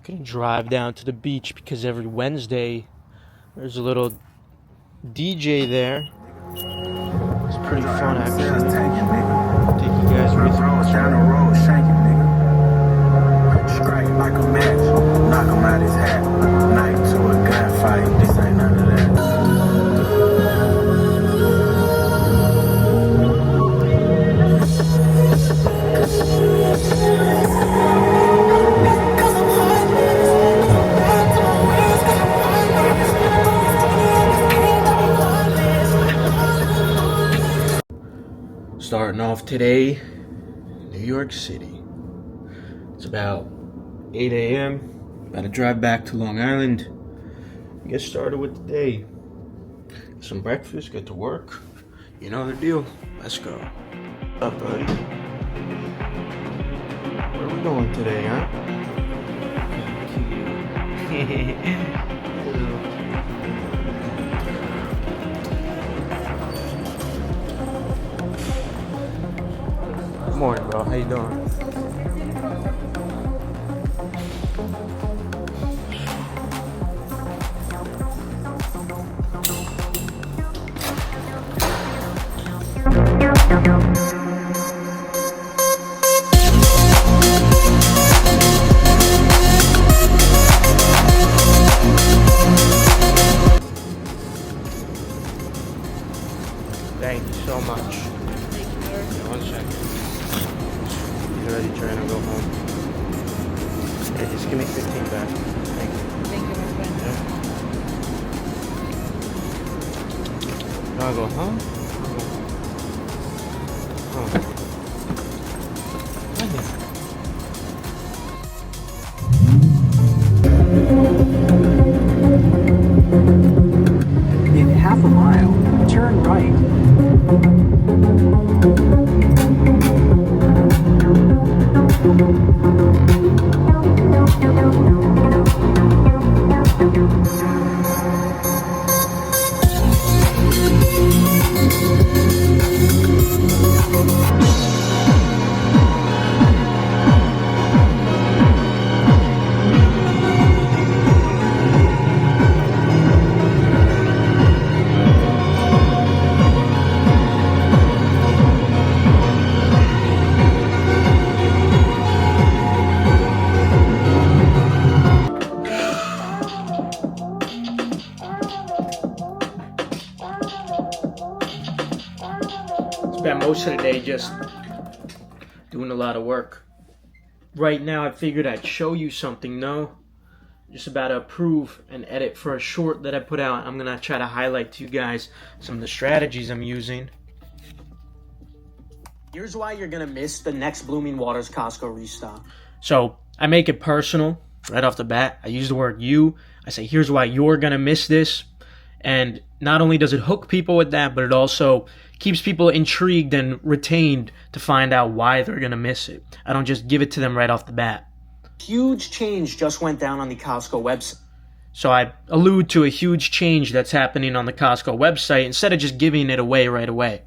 Gonna drive down to the beach because every Wednesday there's a little DJ there. It's pretty fun actually. Take you guys with me. Down the road, shanking nigga. Strike like a match, knock him out his hat. Knife to a gunfight, this ain't none of that. Starting off today, New York City. It's about 8 a.m. About to drive back to Long Island. Get started with the day. Get some breakfast, get to work. You know the deal. Let's go. What's up, buddy? Where are we going today, huh? Good morning, bro. How you doing? Thank you so much. Yeah, 1 second. You ready, trying to go home? Yeah, just give me 15 back. Thank you. Thank you, my friend. Yeah. Now I go home? Oh. In half a mile, turn right. Spent most of the day just doing a lot of work. Right now I figured I'd show you something. Just about to approve and edit for a short that I put out. I'm gonna try to highlight to you guys some of the strategies I'm using. Here's why you're gonna miss the next Blooming Waters Costco restock. So I make it personal right off the bat. I use the word you. I say here's why you're gonna miss this. And not only does it hook people with that, but it also keeps people intrigued and retained to find out why they're going to miss it. I don't just give it to them right off the bat. Huge change just went down on the Costco website. So I allude to a huge change that's happening on the Costco website instead of just giving it away right away.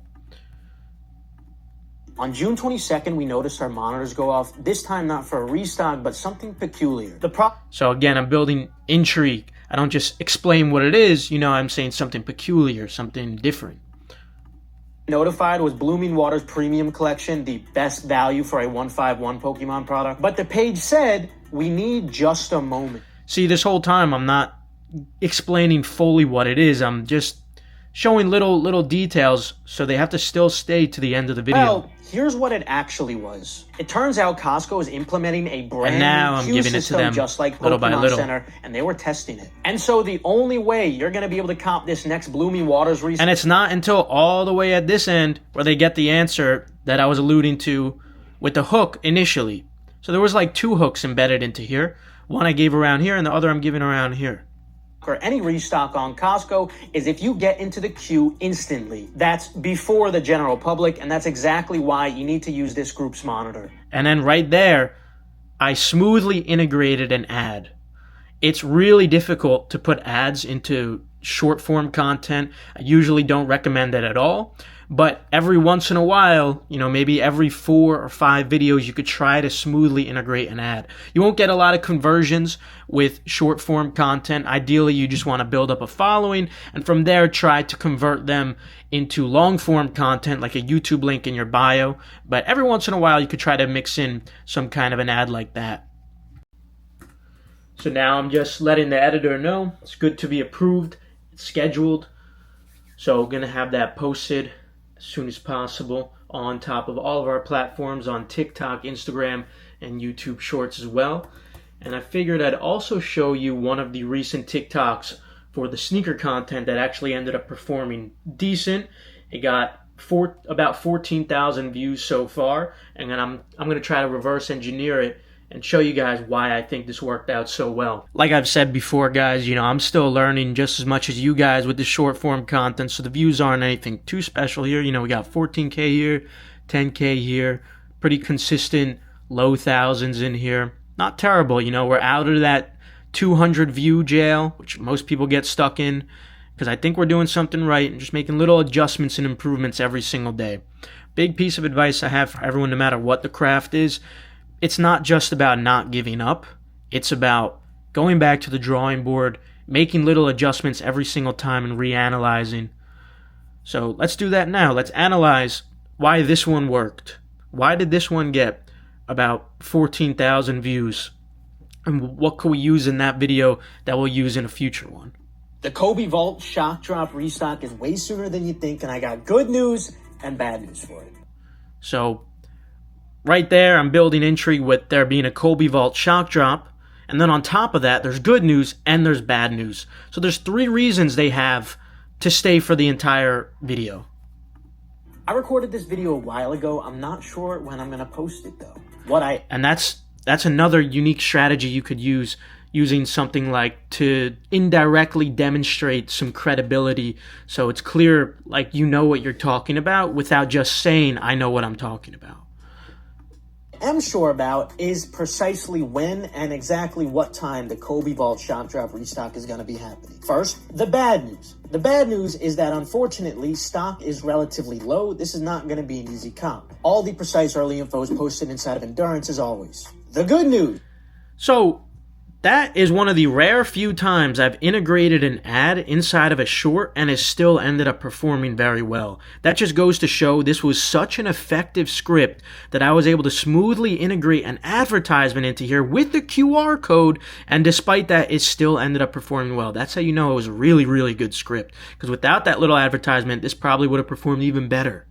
On June 22nd, we noticed our monitors go off, this time not for a restock, but something peculiar. So again, I'm building intrigue. I don't just explain what it is, I'm saying something peculiar, something different. Notified was Blooming Waters Premium Collection, the best value for a 151 Pokemon product. But the page said, we need just a moment. See, this whole time I'm not explaining fully what it is. I'm just showing little details, so they have to still stay to the end of the video. Well, here's what it actually was. It turns out Costco is implementing a brand new queue system just like Pokemon Center, and they were testing it. And so the only way you're going to be able to comp this next Blooming Waters restock... And it's not until all the way at this end where they get the answer that I was alluding to with the hook initially. So there was like 2 hooks embedded into here. One I gave around here, and the other I'm giving around here. Or any restock on Costco is if you get into the queue instantly. That's before the general public, and that's exactly why you need to use this group's monitor. And then right there, I smoothly integrated an ad. It's really difficult to put ads into short form content. I usually don't recommend it at all, But every once in a while, maybe every 4 or 5 videos, you could try to smoothly integrate an ad. You won't get a lot of conversions with short form content. Ideally, you just want to build up a following, and from there, try to convert them into long form content like a YouTube link in your bio. But every once in a while, you could try to mix in some kind of an ad like that. So now I'm just letting the editor know it's good to be approved, it's scheduled. So we're going to have that posted as soon as possible on top of all of our platforms on TikTok, Instagram, and YouTube Shorts as well. And I figured I'd also show you one of the recent TikToks for the sneaker content that actually ended up performing decent. It got about 14,000 views so far, and then I'm going to try to reverse engineer it and show you guys why I think this worked out so well. Like I've said before, guys, I'm still learning just as much as you guys with the short form content, so the views aren't anything too special here. We got 14K here, 10K here, pretty consistent low thousands in here. Not terrible, we're out of that 200 view jail, which most people get stuck in, because I think we're doing something right and just making little adjustments and improvements every single day. Big piece of advice I have for everyone, no matter what the craft is, it's not just about not giving up. It's about going back to the drawing board, making little adjustments every single time and reanalyzing. So let's do that now. Let's analyze why this one worked. Why did this one get about 14,000 views? And what could we use in that video that we'll use in a future one? The Kobe Vault shock drop restock is way sooner than you think, and I got good news and bad news for it. So right there, I'm building intrigue with there being a Kobe Vault shock drop. And then on top of that, there's good news and there's bad news. So there's 3 reasons they have to stay for the entire video. I recorded this video a while ago. I'm not sure when I'm going to post it, though. And that's another unique strategy you could use, using something like to indirectly demonstrate some credibility, so it's clear like you know what you're talking about without just saying, I know what I'm talking about. Am sure about is precisely when and exactly what time the Kobe Vault shock drop restock is going to be happening. First, the bad news. The bad news is that unfortunately, stock is relatively low. This is not going to be an easy comp. All the precise early info is posted inside of Endurance as always. The good news. So that is one of the rare few times I've integrated an ad inside of a short and it still ended up performing very well. That just goes to show this was such an effective script that I was able to smoothly integrate an advertisement into here with the QR code, and despite that, it still ended up performing well. That's how you know it was a really, really good script, because without that little advertisement, this probably would have performed even better.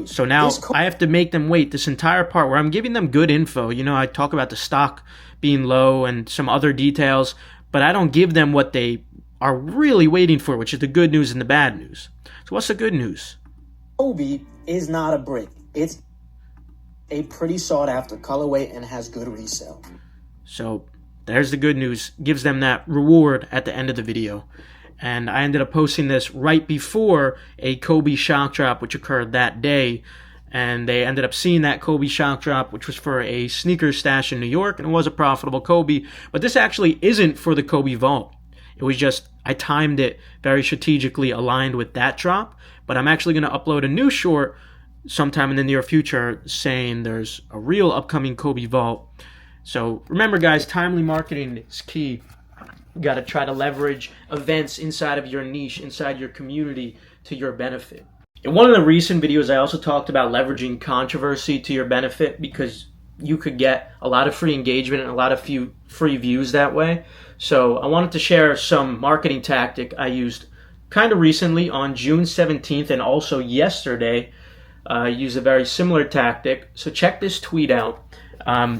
So now I have to make them wait this entire part where I'm giving them good info. I talk about the stock being low and some other details, but I don't give them what they are really waiting for, which is the good news and the bad news. So what's the good news? Kobe is not a brick. It's a pretty sought after colorway and has good resale. So there's the good news. Gives them that reward at the end of the video. And I ended up posting this right before a Kobe shock drop, which occurred that day. And they ended up seeing that Kobe shock drop, which was for a sneaker stash in New York, and it was a profitable Kobe. But this actually isn't for the Kobe Vault. It was just, I timed it very strategically aligned with that drop. But I'm actually going to upload a new short sometime in the near future saying there's a real upcoming Kobe Vault. So remember, guys, timely marketing is key. You got to try to leverage events inside of your niche, inside your community, to your benefit. In one of the recent videos, I also talked about leveraging controversy to your benefit, because you could get a lot of free engagement and a lot of free views that way. So I wanted to share some marketing tactic I used kind of recently on June 17th and also yesterday. I used a very similar tactic. So check this tweet out.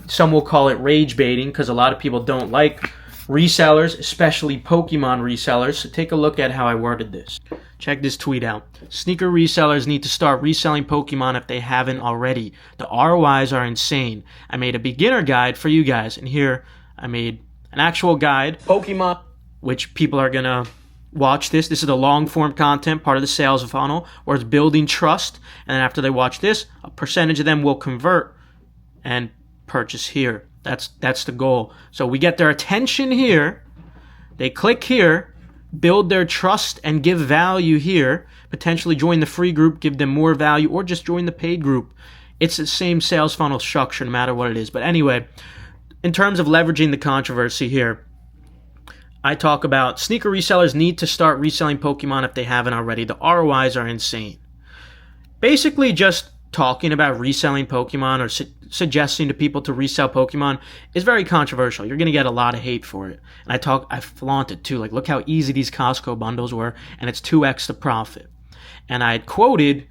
Some will call it rage baiting because a lot of people don't like resellers, especially Pokemon resellers. So take a look at how I worded this. Check this tweet out. Sneaker resellers need to start reselling Pokemon if they haven't already. The ROIs are insane. I made a beginner guide for you guys, and here I made an actual guide. Pokemon. Which people are going to watch this. This is the long form content, part of the sales funnel, where it's building trust. And then after they watch this, a percentage of them will convert and purchase here. That's the goal. So we get their attention here. They click here. build their trust and give value here, potentially join the free group, give them more value, or just join the paid group. It's the same sales funnel structure no matter what it is. But anyway, in terms of leveraging the controversy here, I talk about sneaker resellers need to start reselling Pokemon if they haven't already. The ROIs are insane. Basically, just talking about reselling Pokemon or suggesting to people to resell Pokemon is very controversial. You're going to get a lot of hate for it. And I flaunt it too. Like, look how easy these Costco bundles were, and it's 2x the profit. And I had quoted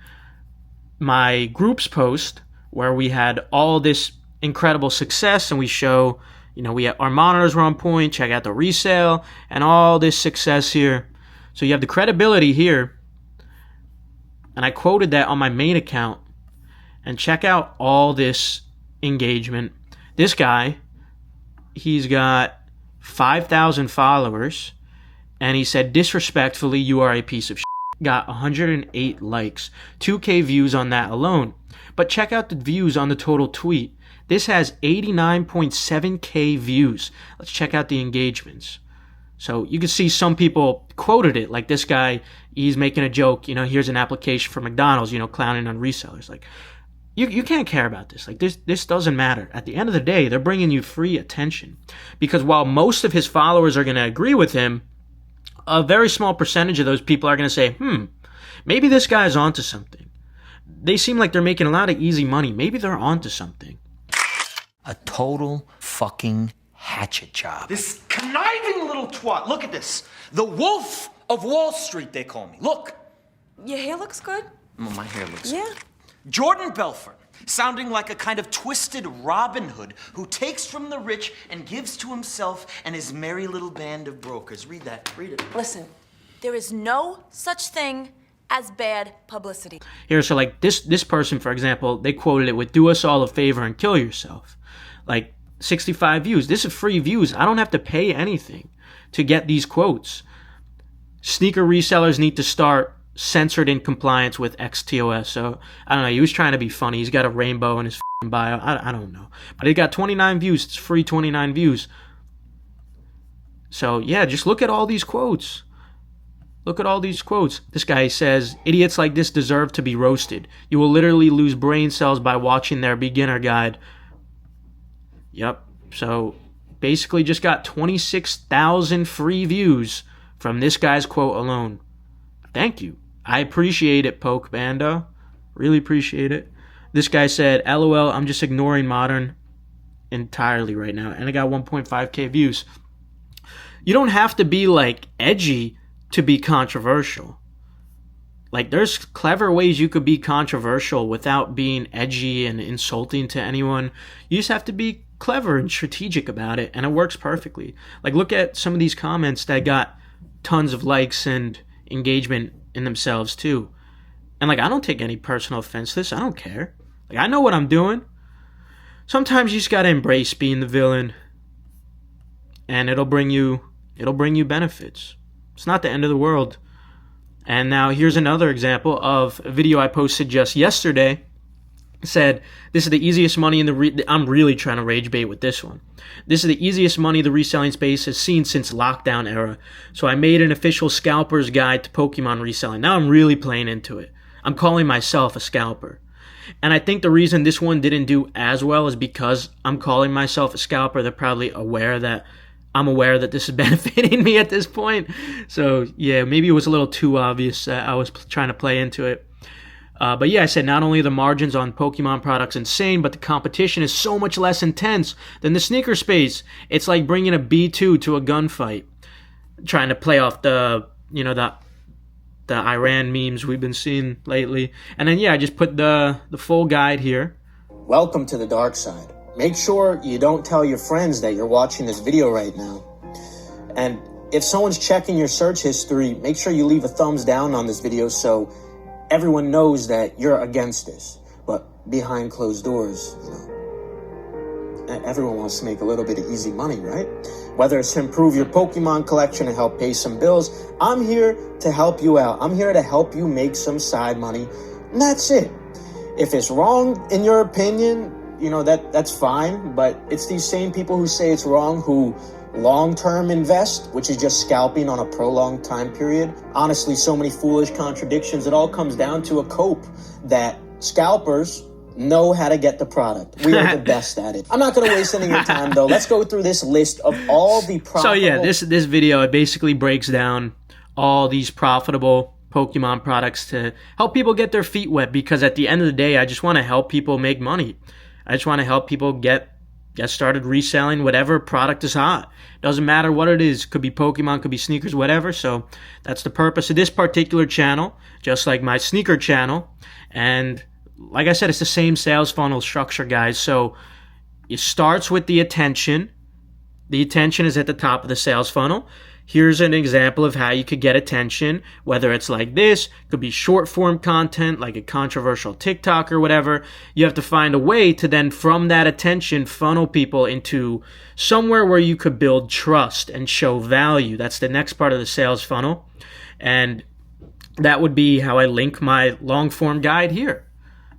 my group's post where we had all this incredible success, and we show, our monitors were on point, check out the resale, and all this success here. So you have the credibility here. And I quoted that on my main account. And check out all this engagement. This guy, he's got 5,000 followers. And he said, disrespectfully, you are a piece of shit. Got 108 likes. 2K views on that alone. But check out the views on the total tweet. This has 89.7K views. Let's check out the engagements. So you can see some people quoted it. Like this guy, he's making a joke. Here's an application for McDonald's, clowning on resellers. Like, you can't care about this. Like, this doesn't matter. At the end of the day, they're bringing you free attention. Because while most of his followers are going to agree with him, a very small percentage of those people are going to say, maybe this guy's onto something. They seem like they're making a lot of easy money. Maybe they're onto something. A total fucking hatchet job. This conniving little twat. Look at this. The Wolf of Wall Street, they call me. Look. Your hair looks good. My hair looks good. Yeah. Jordan Belfort, sounding like a kind of twisted Robin Hood who takes from the rich and gives to himself and his merry little band of brokers. Read that. Read it. Listen, there is no such thing as bad publicity. Here, so like this person, for example, they quoted it with, do us all a favor and kill yourself. Like 65 views. This is free views. I don't have to pay anything to get these quotes. Sneaker resellers need to start censored in compliance with XTOS. So, I don't know. He was trying to be funny. He's got a rainbow in his bio. I don't know. But he got 29 views. It's free 29 views. So, yeah, just look at all these quotes. Look at all these quotes. This guy says, idiots like this deserve to be roasted. You will literally lose brain cells by watching their beginner guide. Yep. So, basically just got 26,000 free views from this guy's quote alone. Thank you. I appreciate it, Poke Bando. Really appreciate it. This guy said, LOL, I'm just ignoring modern entirely right now. And I got 1.5K views. You don't have to be, like, edgy to be controversial. Like, there's clever ways you could be controversial without being edgy and insulting to anyone. You just have to be clever and strategic about it, and it works perfectly. Like, look at some of these comments that got tons of likes and engagement in themselves too. And like, I don't take any personal offense to this. I don't care. Like, I know what I'm doing. Sometimes you just gotta embrace being the villain, and it'll bring you benefits. It's not the end of the world. And now here's another example of a video I posted just yesterday. It said, this is the easiest money in the I'm really trying to rage bait with this one. This is the easiest money the reselling space has seen since lockdown era. So I made an official scalper's guide to Pokemon reselling. Now I'm really playing into it. I'm calling myself a scalper. And I think the reason this one didn't do as well is because I'm calling myself a scalper. They're probably aware that I'm aware that this is benefiting me at this point. So yeah, maybe it was a little too obvious that I was trying to play into it. But yeah, I said not only are the margins on Pokemon products insane, but the competition is so much less intense than the sneaker space. It's like bringing a B2 to a gunfight, trying to play off the Iran memes we've been seeing lately. And then yeah, I just put the full guide here. Welcome to the dark side. Make sure you don't tell your friends that you're watching this video right now. And if someone's checking your search history, make sure you leave a thumbs down on this video so everyone knows that you're against this. But behind closed doors, everyone wants to make a little bit of easy money, right? Whether it's to improve your Pokemon collection and help pay some bills, I'm here to help you out. I'm here to help you make some side money, and that's it. If it's wrong in your opinion, that's fine, but it's these same people who say it's wrong who long-term invest, which is just scalping on a prolonged time period. Honestly, so many foolish contradictions. It all comes down to a cope that scalpers know how to get the product. We are the best at it. I'm not going to waste any of your time, though. Let's go through this list of all the profitable... So yeah, this video, it basically breaks down all these profitable Pokemon products to help people get their feet wet, because at the end of the day, I just want to help people make money. I just want to help people get started reselling whatever product is hot. Doesn't matter what it is. Could be Pokemon, could be sneakers, whatever. So that's the purpose of this particular channel, just like my sneaker channel. And like I said, it's the same sales funnel structure, guys. So it starts with the attention. The attention is at the top of the sales funnel. Here's an example of how you could get attention, whether it's like this, could be short form content, like a controversial TikTok or whatever. You have to find a way to then, from that attention, funnel people into somewhere where you could build trust and show value. That's the next part of the sales funnel. And that would be how I link my long form guide here.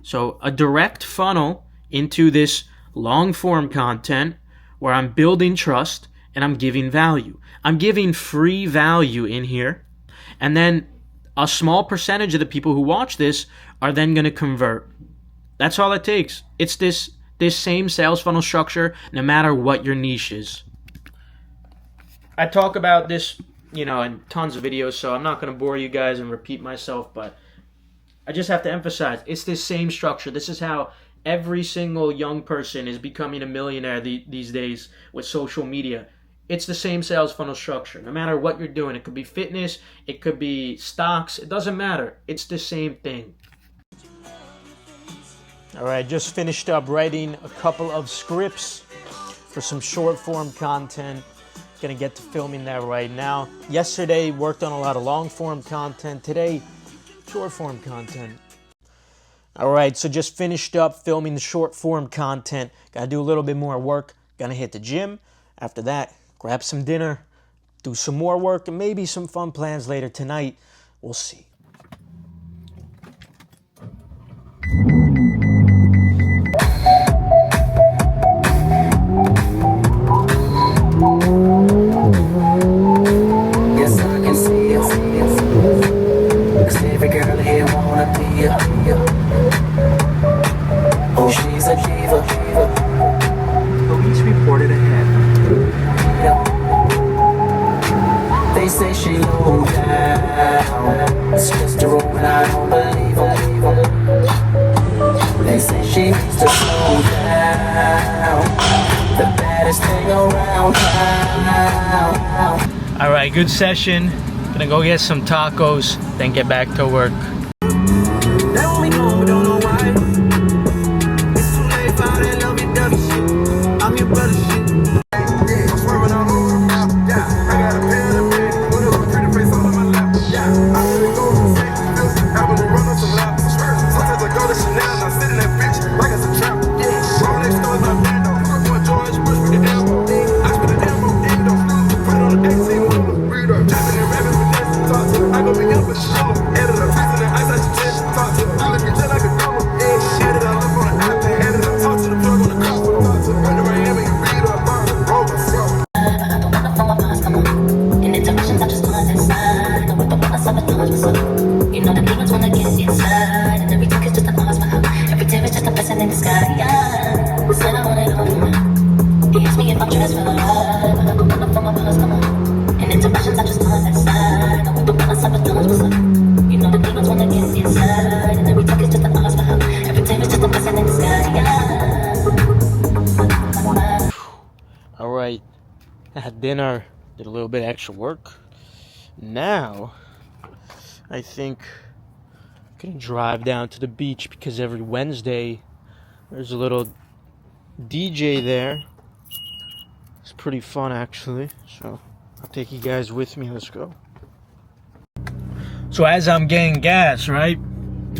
So a direct funnel into this long form content where I'm building trust and I'm giving value. I'm giving free value in here, and then a small percentage of the people who watch this are then going to convert. That's all it takes. It's this same sales funnel structure no matter what your niche is. I talk about this, in tons of videos, so I'm not going to bore you guys and repeat myself, but I just have to emphasize, it's this same structure. This is how every single young person is becoming a millionaire these days with social media. It's the same sales funnel structure. No matter what you're doing, it could be fitness, it could be stocks, it doesn't matter. It's the same thing. All right, just finished up writing a couple of scripts for some short form content. Gonna get to filming that right now. Yesterday, worked on a lot of long form content. Today, short form content. All right, so just finished up filming the short form content. Gotta do a little bit more work. Gonna hit the gym. After that, grab some dinner, do some more work, and maybe some fun plans later tonight. We'll see. Yes, I can see it. 'Cause every girl here wanna be a. Oh, she's a diva. Police reported ahead. They say she low down. It's just a rope and I don't believe them. They say she needs to slow down. The baddest thing around town. All right, good session. Gonna go get some tacos, then get back to work. They want me home, but don't know why. It's too late for all that lovey-dovey shit. I'm your brother shit. I'm swerving all over the map. Yeah, I got a pen and pen with a pretty face all on my lap. Yeah, I really go to the safety field. I really run up some laps. Sometimes I go to Chanel and I sit in that bitch like it's a trap. Yeah, roll next door is my band though. Boy George, push with the elbow. I spit an elbow, endo. Put it on the XC with a burrito. Tapping and rapping with Nancy, talk to her. I go be up with the show. Editor, freezing the ice, I should change the talk to her. I look at just like a drummer. Yeah, edit, I look on the iPad. Edit, I talk to the plug on the cross. Talk to her. Run to Miami, you read her, burn her, roll her, bro. In intermissions, I just go inside. Go with the one I saw the doors was up. You know the demons wanna get inside. And every talk is just an osmo. Every tear is just a blessing in the sky. Yeah, said I want it all for me. He asked me if I'm dressed for the ride, but I don't wanna for my buzz, come on. In intermissions, I just go inside. Go with the one I saw the doors was up. You know the demons wanna get inside. And every talk is just an osmo. Every tear is just a blessing in the sky. Yeah. All right, I had dinner, did a little bit of extra work. Now, I think I'm gonna drive down to the beach because every Wednesday there's a little DJ there. It's pretty fun actually, so I'll take you guys with me. Let's go. So as I'm getting gas, right,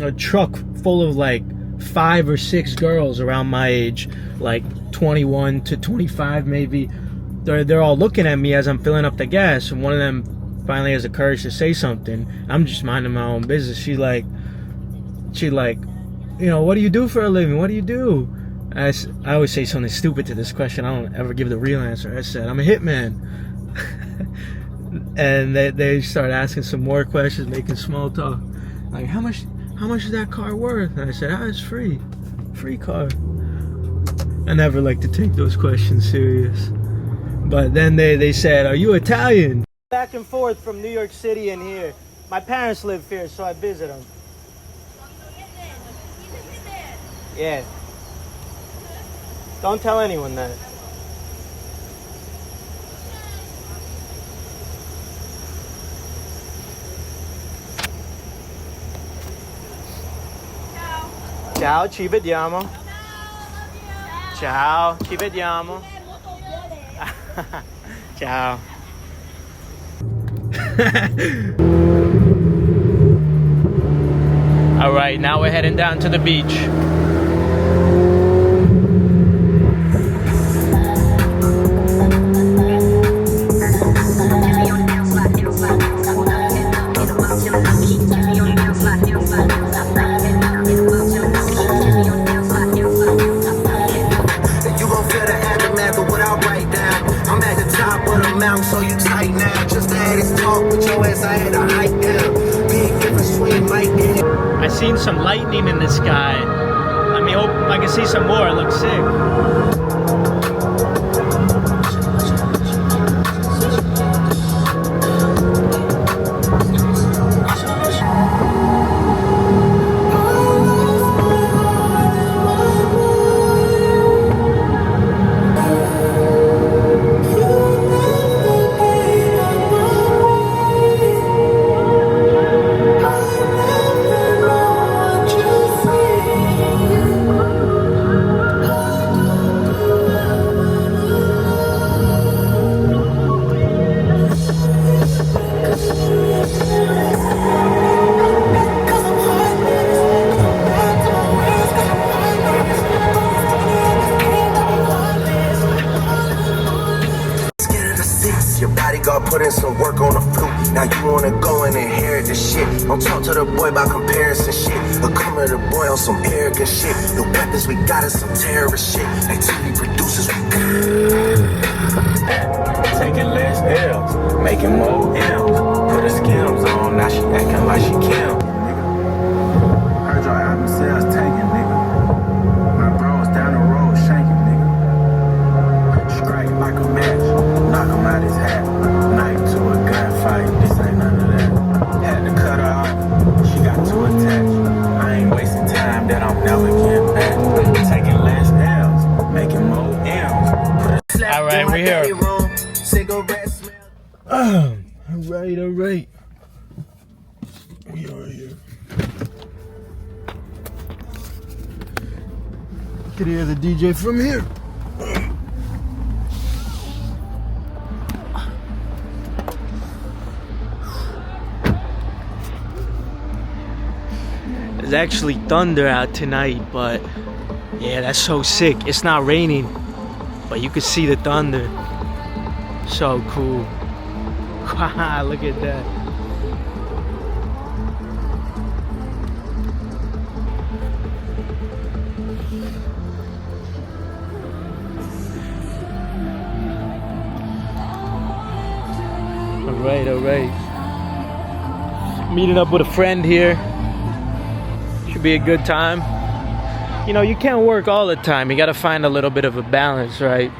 a truck full of like 5 or 6 girls around my age, like 21 to 25 maybe. They're all looking at me as I'm filling up the gas, and one of them finally has the courage to say something. I'm just minding my own business. She like, what do you do for a living? What do you do? I always say something stupid to this question. I don't ever give the real answer. I said, I'm a hitman. And they start asking some more questions, making small talk. Like, how much is that car worth? And I said, it's free car. I never like to take those questions serious. But then they said, are you Italian? Back and forth from New York City and here. My parents live here, so I visit them. Yeah. Don't tell anyone that. Ciao, ci vediamo. Ciao, ci vediamo. Ciao. All right, now we're heading down to the beach. So you tight now, just to have this talk with your ass, I had to hike down. Big difference between Mike and I seen some lightning in the sky. Let me hope I can see some more. It looks sick. put in some work on the flute. Now you wanna go and inherit the shit. Don't talk to the boy about comparison shit. But come to the boy on some arrogant shit. The weapons we got is some terrorist shit. Like TV producers, we taking less L's, making more M's. Put her skims on, now she acting like she Kim. Heard your album sales tanking, nigga. My bros down the road shanking, nigga. Strike like a match, knock him out his hat. Knife to a gunfight, this ain't none of that. Had to cut her off, she got too attached. I ain't wasting time that I'm never getting back. Taking less L's, making more M's. All right, we're here. All right. We are here. Could hear the DJ from here. There's actually thunder out tonight, but yeah, that's so sick. It's not raining, but you can see the thunder. So cool. Look at that. All right. Meeting up with a friend here. Should be a good time. You know, you can't work all the time. You gotta find a little bit of a balance, right?